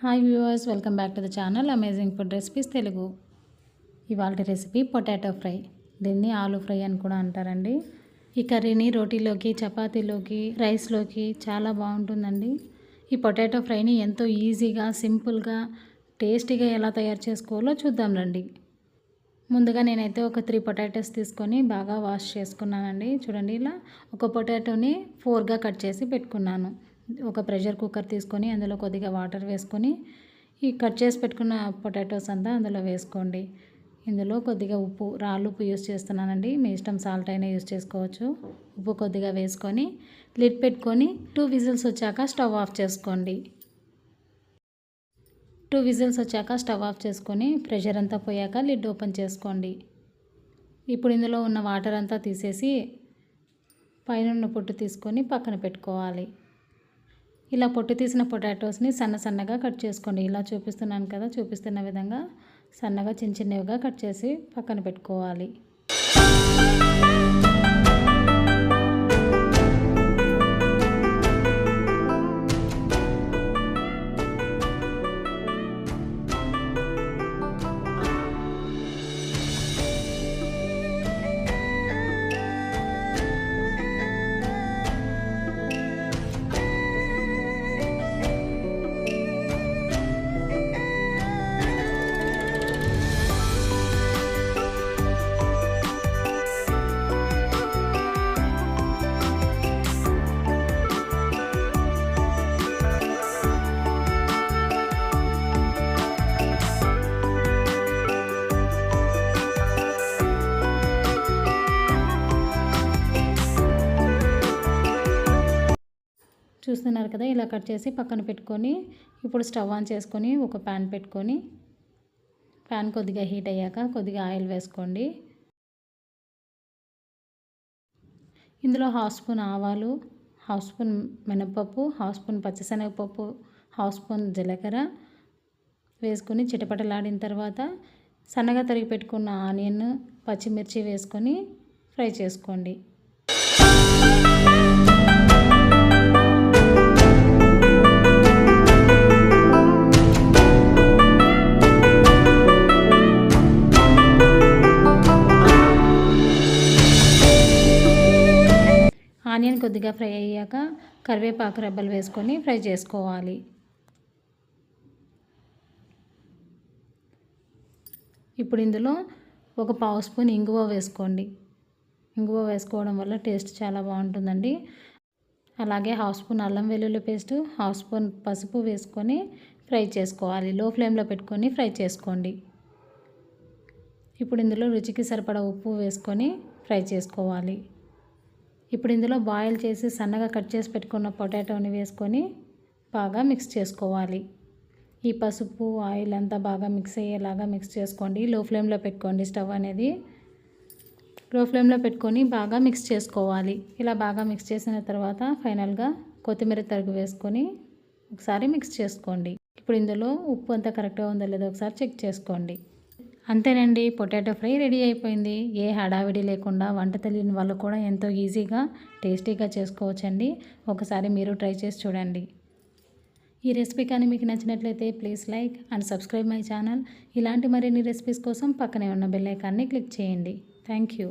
Hi viewers, welcome back to the channel amazing food recipes Telugu. ఇవాళ recipe potato fry. దీన్ని aloo fry అని కూడా అంటారండి. ఈ కర్రీని రోటీలోకి, చపాతీలోకి, రైస్లోకి చాలా బాగుంటుందండి. ఈ పొటాటో ఫ్రైని ఎంతో ఈజీగా, సింపుల్గా, టేస్టీగా ఎలా తయారు చేసుకోవాలో చూద్దాం రండి. ముందుగా నేనైతే ఒక 3 పొటాటోస్ తీసుకొని బాగా వాష్ చేసుకున్నానండి. చూడండి, ఇలా ఒక పొటాటోని 4గా కట్ చేసి పెట్టుకున్నాను. ఒక ప్రెషర్ కుక్కర్ తీసుకొని అందులో కొద్దిగా వాటర్ వేసుకొని ఈ కట్ చేసి పెట్టుకున్న పొటాటోస్ అంతా అందులో వేసుకోండి. ఇందులో కొద్దిగా ఉప్పు, రాళ్ళు ఉప్పు యూస్ చేస్తున్నానండి. మీ ఇష్టం, సాల్ట్ అయినా యూస్ చేసుకోవచ్చు. ఉప్పు కొద్దిగా వేసుకొని లిడ్ పెట్టుకొని 2 విజిల్స్ వచ్చాక స్టవ్ ఆఫ్ చేసుకోండి. 2 విజిల్స్ వచ్చాక స్టవ్ ఆఫ్ చేసుకొని ప్రెషర్ అంతా పోయాక లిడ్ ఓపెన్ చేసుకోండి. ఇప్పుడు ఇందులో ఉన్న వాటర్ అంతా తీసేసి పైన పొట్టు తీసుకొని పక్కన పెట్టుకోవాలి. ఇలా పొట్టు తీసిన పొటాటోస్ని సన్నగా కట్ చేసుకోండి. ఇలా చూపిస్తున్నాను కదా, చూపిస్తున్న విధంగా సన్నగా చిన్నవిగా కట్ చేసి పక్కన పెట్టుకోవాలి. చూస్తున్నారు కదా, ఇలా కట్ చేసి పక్కన పెట్టుకొని ఇప్పుడు స్టవ్ ఆన్ చేసుకొని ఒక ప్యాన్ పెట్టుకొని ప్యాన్ కొద్దిగా హీట్ అయ్యాక కొద్దిగా ఆయిల్ వేసుకోండి. ఇందులో 1/2 స్పూన్ ఆవాలు, 1/2 స్పూన్ మినపప్పు, 1/2 స్పూన్ పచ్చిశనగపప్పు, 1/2 స్పూన్ జీలకర్ర వేసుకొని చిటపటలాడిన తర్వాత సన్నగా తరిగి పెట్టుకున్న ఆనియన్, పచ్చిమిర్చి వేసుకొని ఫ్రై చేసుకోండి. ఆనియన్ కొద్దిగా ఫ్రై అయ్యాక కరివేపాకు రెబ్బలు వేసుకొని ఫ్రై చేసుకోవాలి. ఇప్పుడు ఇందులో ఒక 1/2 స్పూన్ ఇంగువ వేసుకోండి. ఇంగువ వేసుకోవడం వల్ల టేస్ట్ చాలా బాగుంటుందండి. అలాగే 1/2 స్పూన్ అల్లం వెల్లుల్లి పేస్ట్, 1/2 స్పూన్ పసుపు వేసుకొని ఫ్రై చేసుకోవాలి. లో ఫ్లేమ్లో పెట్టుకొని ఫ్రై చేసుకోండి. ఇప్పుడు ఇందులో రుచికి సరిపడా ఉప్పు వేసుకొని ఫ్రై చేసుకోవాలి. ఇప్పుడు ఇందులో బాయిల్ చేసి సన్నగా కట్ చేసి పెట్టుకున్న పొటాటోని వేసుకొని బాగా మిక్స్ చేసుకోవాలి. ఈ పసుపు, ఆయిల్ అంతా బాగా మిక్స్ అయ్యేలాగా మిక్స్ చేసుకోండి. లో ఫ్లేమ్లో పెట్టుకోండి. స్టవ్ అనేది లో ఫ్లేమ్లో పెట్టుకొని బాగా మిక్స్ చేసుకోవాలి. ఇలా బాగా మిక్స్ చేసిన తర్వాత ఫైనల్గా కొత్తిమీర తరుగు వేసుకొని ఒకసారి మిక్స్ చేసుకోండి. ఇప్పుడు ఇందులో ఉప్పు అంతా కరెక్ట్గా ఉందో లేదో ఒకసారి చెక్ చేసుకోండి. అంతేనండి, పొటాటో ఫ్రై రెడీ అయిపోయింది. ఏ హడావిడి లేకుండా వంట తెలియని వాళ్ళు కూడా ఎంతో ఈజీగా, టేస్టీగా చేసుకోవచ్చండి. ఒకసారి మీరు ట్రై చేసి చూడండి. ఈ రెసిపీ కానీ మీకు నచ్చినట్లయితే please like and subscribe my channel. ఇలాంటి మరిన్ని రెసిపీస్ కోసం పక్కనే ఉన్న బెల్ ఐకాన్ని క్లిక్ చేయండి. Thank you.